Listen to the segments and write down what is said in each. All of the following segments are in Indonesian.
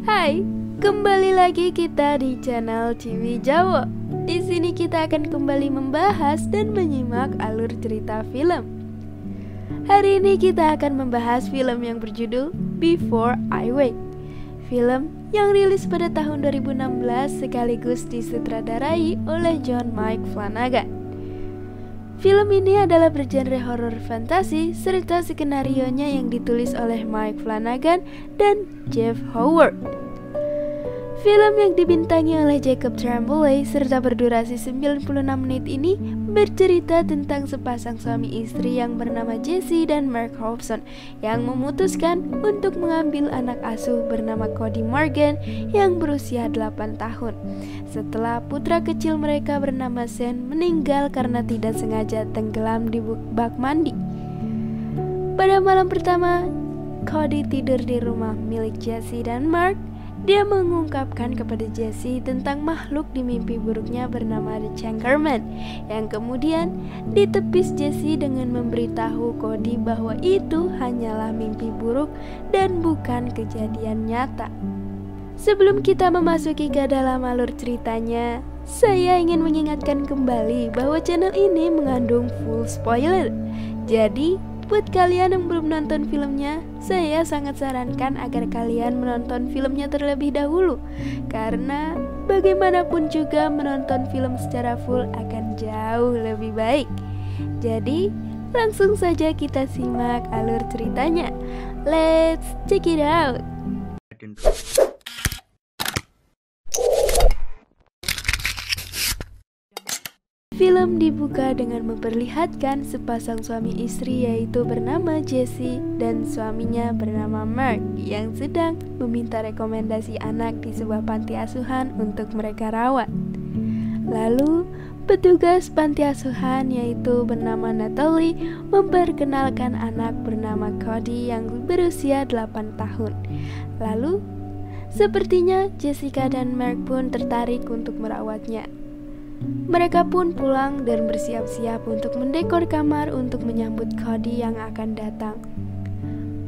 Hai, kembali lagi kita di channel Ciwi Jawa. Di sini kita akan kembali membahas dan menyimak alur cerita film. Hari ini kita akan membahas film yang berjudul Before I Wake. Film yang rilis pada tahun 2016 sekaligus disutradarai oleh John Mike Flanagan. Film ini adalah bergenre horor fantasi serta skenarionya yang ditulis oleh Mike Flanagan dan Jeff Howard. Film yang dibintangi oleh Jacob Tremblay serta berdurasi 96 menit ini bercerita tentang sepasang suami istri yang bernama Jesse dan Mark Hobson yang memutuskan untuk mengambil anak asuh bernama Cody Morgan yang berusia 8 tahun setelah putra kecil mereka bernama Sean meninggal karena tidak sengaja tenggelam di bak mandi. Pada malam pertama, Cody tidur di rumah milik Jesse dan Mark. Dia mengungkapkan kepada Jesse tentang makhluk di mimpi buruknya bernama The Changerman, yang kemudian ditepis Jesse dengan memberitahu Cody bahwa itu hanyalah mimpi buruk dan bukan kejadian nyata. Sebelum kita memasuki ke dalam alur ceritanya, saya ingin mengingatkan kembali bahwa channel ini mengandung full spoiler. Jadi, buat kalian yang belum nonton filmnya, saya sangat sarankan agar kalian menonton filmnya terlebih dahulu, karena bagaimanapun juga menonton film secara full akan jauh lebih baik. Jadi, langsung saja kita simak alur ceritanya. Let's check it out. Film dibuka dengan memperlihatkan sepasang suami istri yaitu bernama Jesse dan suaminya bernama Mark yang sedang meminta rekomendasi anak di sebuah panti asuhan untuk mereka rawat. Lalu petugas panti asuhan yaitu bernama Natalie memperkenalkan anak bernama Cody yang berusia 8 tahun. Lalu sepertinya Jessica dan Mark pun tertarik untuk merawatnya. Mereka pun pulang dan bersiap-siap untuk mendekor kamar untuk menyambut Cody yang akan datang.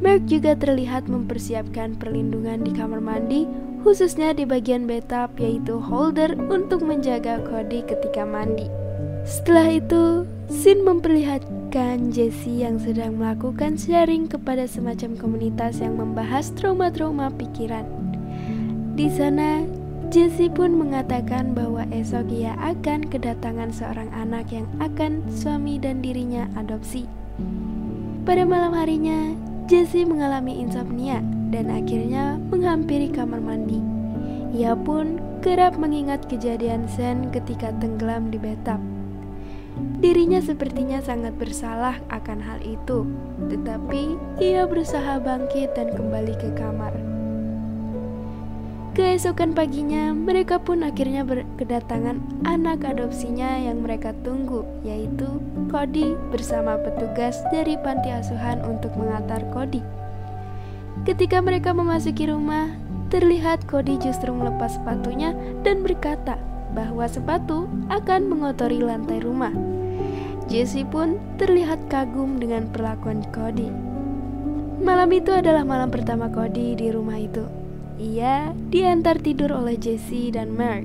Mark juga terlihat mempersiapkan perlindungan di kamar mandi, khususnya di bagian bathtub yaitu holder untuk menjaga Cody ketika mandi. Setelah itu, scene memperlihatkan Jesse yang sedang melakukan sharing kepada semacam komunitas yang membahas trauma-trauma pikiran. Di sana, Jesse pun mengatakan bahwa esok ia akan kedatangan seorang anak yang akan suami dan dirinya adopsi. Pada malam harinya, Jesse mengalami insomnia dan akhirnya menghampiri kamar mandi. Ia pun kerap mengingat kejadian Sean ketika tenggelam di bathtub. Dirinya sepertinya sangat bersalah akan hal itu, tetapi ia berusaha bangkit dan kembali ke kamar. Keesokan paginya, mereka pun akhirnya kedatangan anak adopsinya yang mereka tunggu, yaitu Cody bersama petugas dari panti asuhan untuk mengantar Cody. Ketika mereka memasuki rumah, terlihat Cody justru melepas sepatunya dan berkata bahwa sepatu akan mengotori lantai rumah. Jesse pun terlihat kagum dengan perlakuan Cody. Malam itu adalah malam pertama Cody di rumah itu. Ia diantar tidur oleh Jesse dan Mark.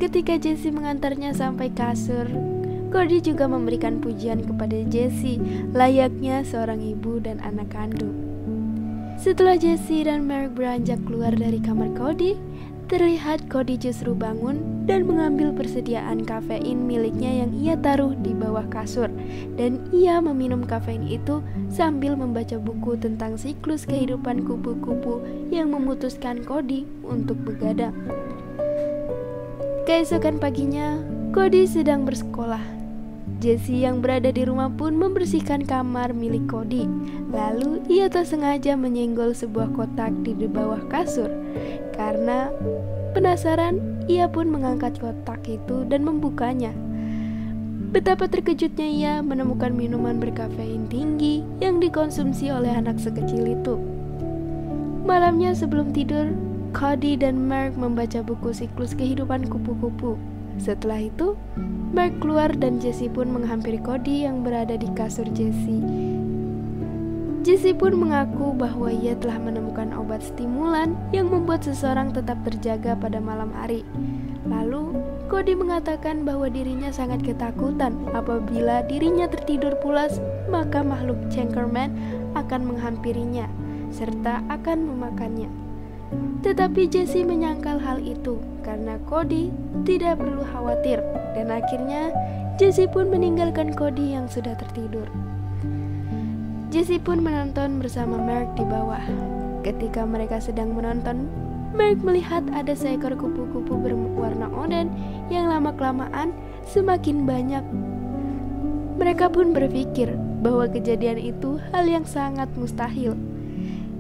Ketika Jesse mengantarnya sampai kasur, Cody juga memberikan pujian kepada Jesse layaknya seorang ibu dan anak kandung. Setelah Jesse dan Mark beranjak keluar dari kamar Cody, terlihat Cody justru bangun dan mengambil persediaan kafein miliknya yang ia taruh di bawah kasur, dan ia meminum kafein itu sambil membaca buku tentang siklus kehidupan kupu-kupu yang memutuskan Cody untuk begadang. Keesokan paginya, Cody sedang bersekolah. Jesse yang berada di rumah pun membersihkan kamar milik Cody. Lalu ia tak sengaja menyenggol sebuah kotak di bawah kasur. Karena penasaran, ia pun mengangkat kotak itu dan membukanya. Betapa terkejutnya ia menemukan minuman berkafein tinggi yang dikonsumsi oleh anak sekecil itu. Malamnya sebelum tidur, Cody dan Mark membaca buku siklus kehidupan kupu-kupu. Setelah itu, Mark keluar dan Jesse pun menghampiri Cody yang berada di kasur Jesse. Jesse pun mengaku bahwa ia telah menemukan obat stimulan yang membuat seseorang tetap terjaga pada malam hari. Lalu, Cody mengatakan bahwa dirinya sangat ketakutan apabila dirinya tertidur pulas, maka makhluk Changerman akan menghampirinya serta akan memakannya. Tetapi Jesse menyangkal hal itu karena Cody tidak perlu khawatir, dan akhirnya Jesse pun meninggalkan Cody yang sudah tertidur. Jesse pun menonton bersama Mark di bawah. Ketika mereka sedang menonton, Mark melihat ada seekor kupu-kupu berwarna oranye yang lama-kelamaan semakin banyak. Mereka pun berpikir bahwa kejadian itu hal yang sangat mustahil.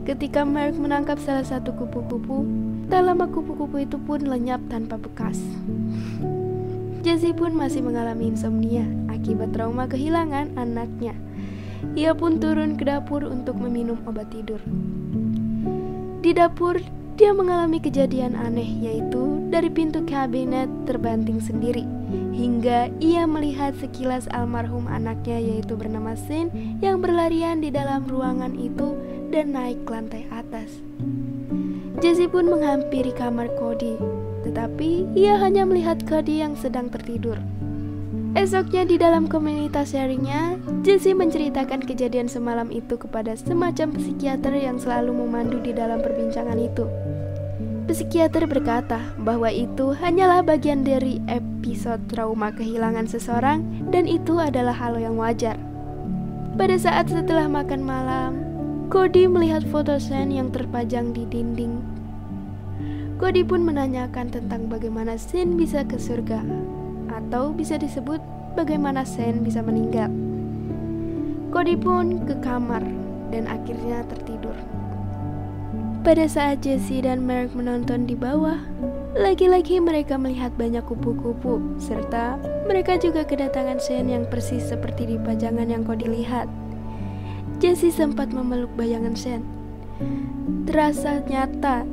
Ketika Mark menangkap salah satu kupu-kupu, tak lama kupu-kupu itu pun lenyap tanpa bekas. Jesse pun masih mengalami insomnia akibat trauma kehilangan anaknya. Ia pun turun ke dapur untuk meminum obat tidur. Di dapur, dia mengalami kejadian aneh, yaitu dari pintu kabinet terbanting sendiri, hingga ia melihat sekilas almarhum anaknya yaitu bernama Sean yang berlarian di dalam ruangan itu dan naik ke lantai atas. Jesse pun menghampiri kamar Cody, tetapi ia hanya melihat Cody yang sedang tertidur. Esoknya di dalam komunitas sharingnya, Jesse menceritakan kejadian semalam itu kepada semacam psikiater yang selalu memandu di dalam perbincangan itu. Psikiater berkata bahwa itu hanyalah bagian dari episode trauma kehilangan seseorang dan itu adalah hal yang wajar. Pada saat setelah makan malam, Cody melihat foto Sean yang terpajang di dinding. Cody pun menanyakan tentang bagaimana Sean bisa ke surga, atau bisa disebut bagaimana Sean bisa meninggal. Cody pun ke kamar dan akhirnya tertidur. Pada saat Jesse dan Mark menonton di bawah, lagi-lagi mereka melihat banyak kupu-kupu, serta mereka juga kedatangan Sean yang persis seperti di pajangan yang Cody lihat. Jesse sempat memeluk bayangan Sean. Terasa nyata.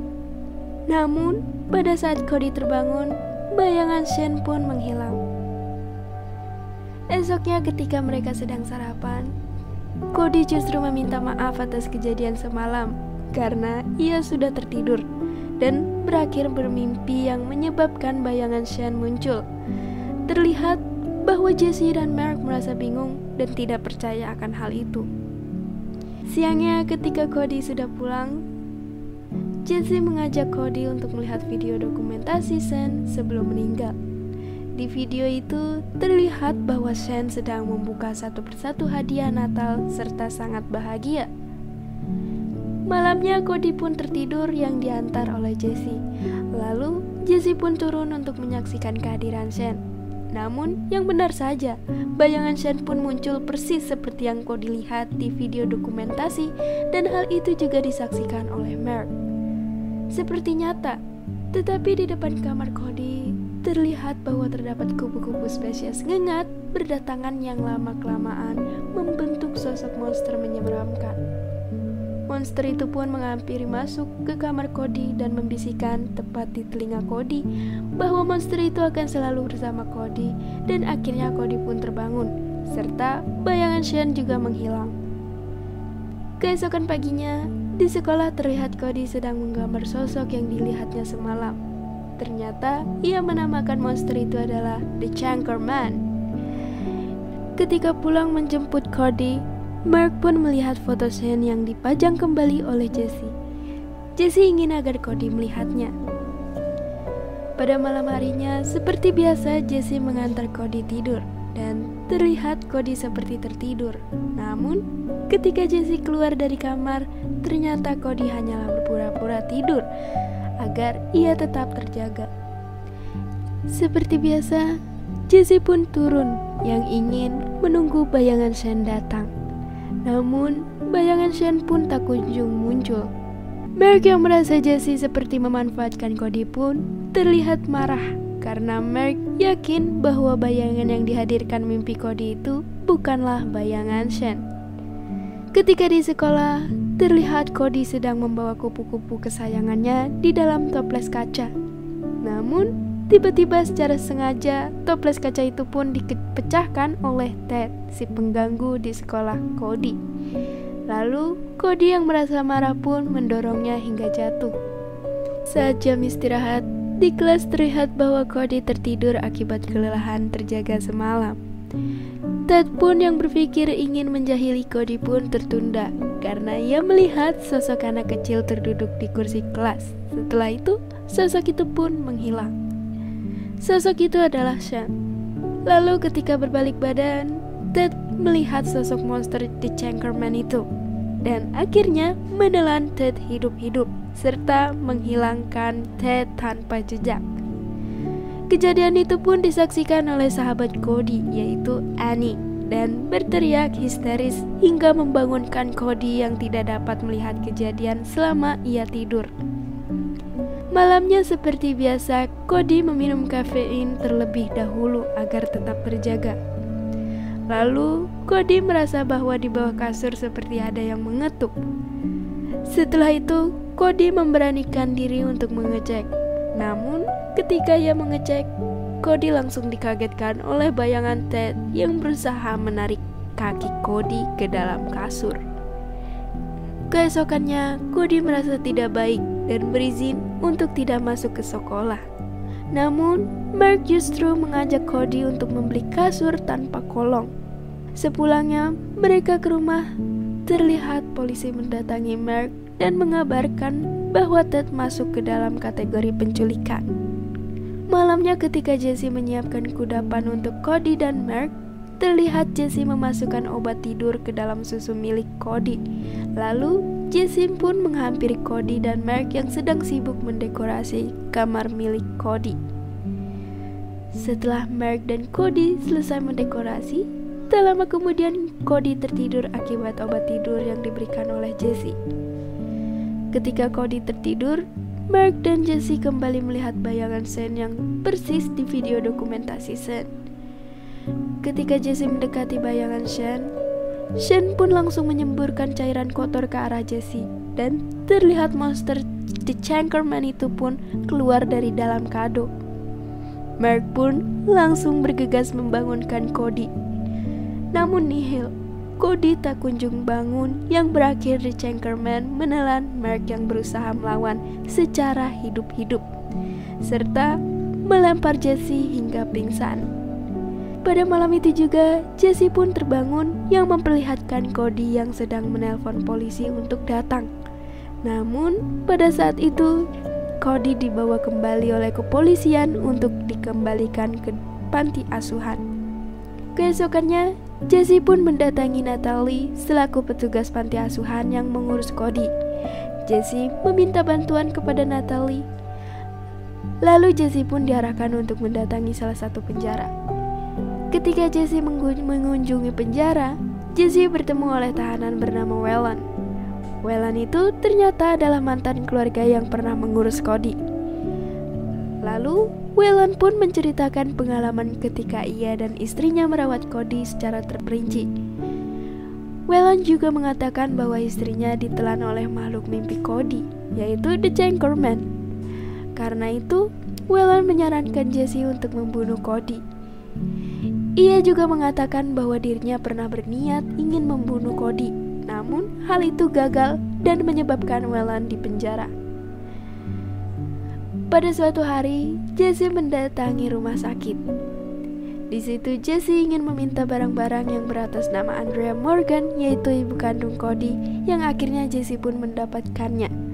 Namun, pada saat Cody terbangun, bayangan Sean pun menghilang. Esoknya ketika mereka sedang sarapan, Cody justru meminta maaf atas kejadian semalam karena ia sudah tertidur dan berakhir bermimpi yang menyebabkan bayangan Sean muncul. Terlihat bahwa Jesse dan Mark merasa bingung dan tidak percaya akan hal itu. Siangnya ketika Cody sudah pulang, Jesse mengajak Cody untuk melihat video dokumentasi Sean sebelum meninggal. Di video itu terlihat bahwa Sean sedang membuka satu persatu hadiah Natal serta sangat bahagia. Malamnya Cody pun tertidur yang diantar oleh Jesse. Lalu Jesse pun turun untuk menyaksikan kehadiran Sean. Namun yang benar saja, bayangan Sean pun muncul persis seperti yang Cody lihat di video dokumentasi, dan hal itu juga disaksikan oleh Mark. Seperti nyata, tetapi di depan kamar Cody terlihat bahwa terdapat kupu-kupu spesies ngengat berdatangan yang lama-kelamaan membentuk sosok monster menyeramkan. Monster itu pun menghampiri masuk ke kamar Cody dan membisikkan tepat di telinga Cody bahwa monster itu akan selalu bersama Cody, dan akhirnya Cody pun terbangun, serta bayangan Sean juga menghilang. Keesokan paginya, di sekolah terlihat Cody sedang menggambar sosok yang dilihatnya semalam. Ternyata ia menamakan monster itu adalah The Changerman. Ketika pulang menjemput Cody, Mark pun melihat foto Sean yang dipajang kembali oleh Jesse. Jesse ingin agar Cody melihatnya. Pada malam harinya, seperti biasa Jesse mengantar Cody tidur, dan terlihat Cody seperti tertidur. Namun, ketika Jesse keluar dari kamar, ternyata Cody hanyalah berpura-pura tidur agar ia tetap terjaga. Seperti biasa, Jesse pun turun yang ingin menunggu bayangan Sean datang. Namun, bayangan Sean pun tak kunjung muncul. Mark yang merasa Jesse seperti memanfaatkan Cody pun terlihat marah karena Mark yakin bahwa bayangan yang dihadirkan mimpi Cody itu bukanlah bayangan Sean. Ketika di sekolah, terlihat Cody sedang membawa kupu-kupu kesayangannya di dalam toples kaca. Namun, tiba-tiba secara sengaja toples kaca itu pun dipecahkan oleh Ted, si pengganggu di sekolah Cody. Lalu Cody yang merasa marah pun mendorongnya hingga jatuh. Saat jam istirahat, di kelas terlihat bahwa Cody tertidur akibat kelelahan terjaga semalam. Ted pun yang berpikir ingin menjahili Cody pun tertunda karena ia melihat sosok anak kecil terduduk di kursi kelas. Setelah itu, sosok itu pun menghilang. Sosok itu adalah Sean. Lalu ketika berbalik badan, Ted melihat sosok monster The Changerman itu dan akhirnya menelan Ted hidup-hidup serta menghilangkan Ted tanpa jejak. Kejadian itu pun disaksikan oleh sahabat Cody yaitu Annie dan berteriak histeris hingga membangunkan Cody yang tidak dapat melihat kejadian selama ia tidur. Malamnya seperti biasa, Cody meminum kafein terlebih dahulu agar tetap terjaga. Lalu, Cody merasa bahwa di bawah kasur seperti ada yang mengetuk. Setelah itu, Cody memberanikan diri untuk mengecek. Namun, ketika ia mengecek, Cody langsung dikagetkan oleh bayangan Ted yang berusaha menarik kaki Cody ke dalam kasur. Keesokannya, Cody merasa tidak baik dan berizin untuk tidak masuk ke sekolah. Namun, Mark justru mengajak Cody untuk membeli kasur tanpa kolong. Sepulangnya, mereka ke rumah, terlihat polisi mendatangi Mark dan mengabarkan bahwa Ted masuk ke dalam kategori penculikan. Malamnya ketika Jesse menyiapkan kudapan untuk Cody dan Mark, terlihat Jesse memasukkan obat tidur ke dalam susu milik Cody. Lalu, Jesse pun menghampiri Cody dan Mark yang sedang sibuk mendekorasi kamar milik Cody. Setelah Mark dan Cody selesai mendekorasi, tak lama kemudian Cody tertidur akibat obat tidur yang diberikan oleh Jesse. Ketika Cody tertidur, Mark dan Jesse kembali melihat bayangan Sean yang persis di video dokumentasi Sean. Ketika Jesse mendekati bayangan Sean pun langsung menyemburkan cairan kotor ke arah Jesse dan terlihat monster The Changerman itu pun keluar dari dalam kado. Mark pun langsung bergegas membangunkan Cody. Namun nihil, Cody tak kunjung bangun yang berakhir The Changerman menelan Mark yang berusaha melawan secara hidup-hidup serta melempar Jesse hingga pingsan. Pada malam itu juga, Jesse pun terbangun yang memperlihatkan Cody yang sedang menelpon polisi untuk datang. Namun, pada saat itu, Cody dibawa kembali oleh kepolisian untuk dikembalikan ke panti asuhan. Keesokannya, Jesse pun mendatangi Natalie selaku petugas panti asuhan yang mengurus Cody. Jesse meminta bantuan kepada Natalie. Lalu Jesse pun diarahkan untuk mendatangi salah satu penjara. Ketika Jesse mengunjungi penjara, Jesse bertemu oleh tahanan bernama Whelan. Whelan itu ternyata adalah mantan keluarga yang pernah mengurus Cody. Lalu, Whelan pun menceritakan pengalaman ketika ia dan istrinya merawat Cody secara terperinci. Whelan juga mengatakan bahwa istrinya ditelan oleh makhluk mimpi Cody, yaitu The Changerman. Karena itu, Whelan menyarankan Jesse untuk membunuh Cody. Ia juga mengatakan bahwa dirinya pernah berniat ingin membunuh Cody, namun hal itu gagal dan menyebabkan Whelan dipenjara. Pada suatu hari, Jesse mendatangi rumah sakit. Di situ Jesse ingin meminta barang-barang yang beratas nama Andrea Morgan, yaitu ibu kandung Cody, yang akhirnya Jesse pun mendapatkannya.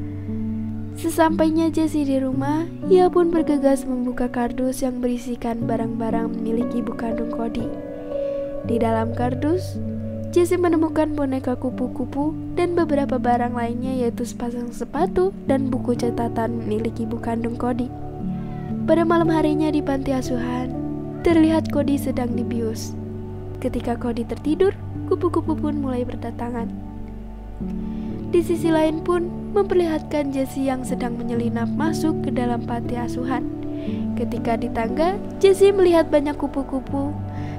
Sesampainya Jesse di rumah, ia pun bergegas membuka kardus yang berisikan barang-barang milik ibu kandung Cody. Di dalam kardus, Jesse menemukan boneka kupu-kupu dan beberapa barang lainnya yaitu sepasang sepatu dan buku catatan milik ibu kandung Cody. Pada malam harinya di panti asuhan, terlihat Cody sedang dibius. Ketika Cody tertidur, kupu-kupu pun mulai berdatangan. Di sisi lain pun memperlihatkan Jesse yang sedang menyelinap masuk ke dalam panti asuhan. Ketika di tangga, Jesse melihat banyak kupu-kupu.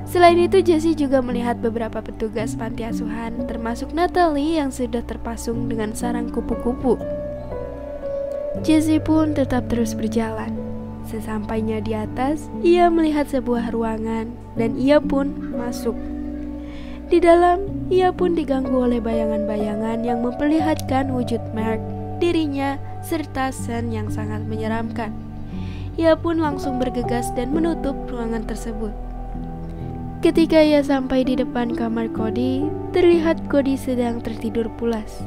Selain itu, Jesse juga melihat beberapa petugas panti asuhan, termasuk Natalie yang sudah terpasung dengan sarang kupu-kupu. Jesse pun tetap terus berjalan. Sesampainya di atas, ia melihat sebuah ruangan dan ia pun masuk. Di dalam, ia pun diganggu oleh bayangan-bayangan yang memperlihatkan wujud Mark, dirinya, serta Sean yang sangat menyeramkan. Ia pun langsung bergegas dan menutup ruangan tersebut. Ketika ia sampai di depan kamar Cody, terlihat Cody sedang tertidur pulas.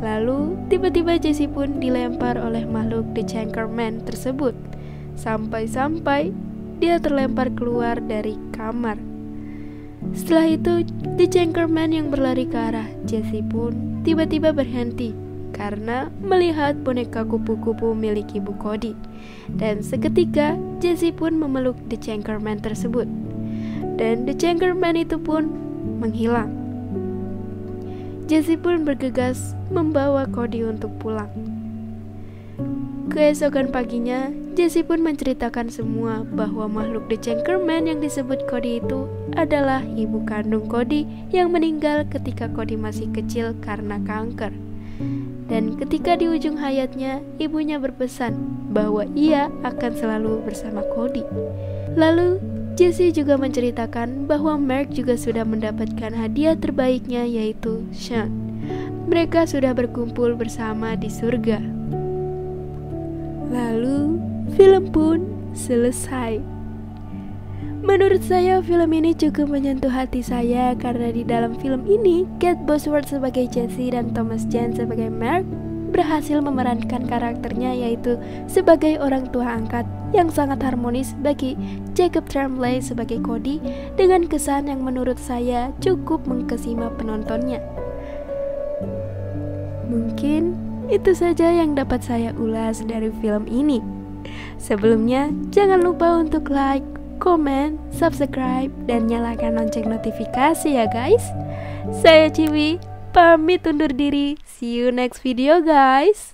Lalu, tiba-tiba Jesse pun dilempar oleh makhluk The Changerman tersebut. Sampai-sampai dia terlempar keluar dari kamar. Setelah itu, The Changerman yang berlari ke arah Jesse pun tiba-tiba berhenti karena melihat boneka kupu-kupu milik ibu Cody. Dan seketika, Jesse pun memeluk The Changerman tersebut. Dan The Changerman itu pun menghilang. Jesse pun bergegas membawa Cody untuk pulang. Keesokan paginya, Jesse pun menceritakan semua bahwa makhluk The Changerman yang disebut Cody itu adalah ibu kandung Cody yang meninggal ketika Cody masih kecil karena kanker. Dan ketika di ujung hayatnya, ibunya berpesan bahwa ia akan selalu bersama Cody. Lalu, Jesse juga menceritakan bahwa Mark juga sudah mendapatkan hadiah terbaiknya, yaitu Sean. Mereka sudah berkumpul bersama di surga. Lalu, film pun selesai. Menurut saya, film ini cukup menyentuh hati saya karena di dalam film ini, Kate Bosworth sebagai Jesse dan Thomas Jane sebagai Mark berhasil memerankan karakternya, yaitu sebagai orang tua angkat yang sangat harmonis bagi Jacob Tremblay sebagai Cody, dengan kesan yang menurut saya cukup mengkesima penontonnya. Mungkin itu saja yang dapat saya ulas dari film ini. Sebelumnya, jangan lupa untuk like, komen, subscribe, dan nyalakan lonceng notifikasi ya guys. Saya Ciwi, pamit undur diri. See you next video guys.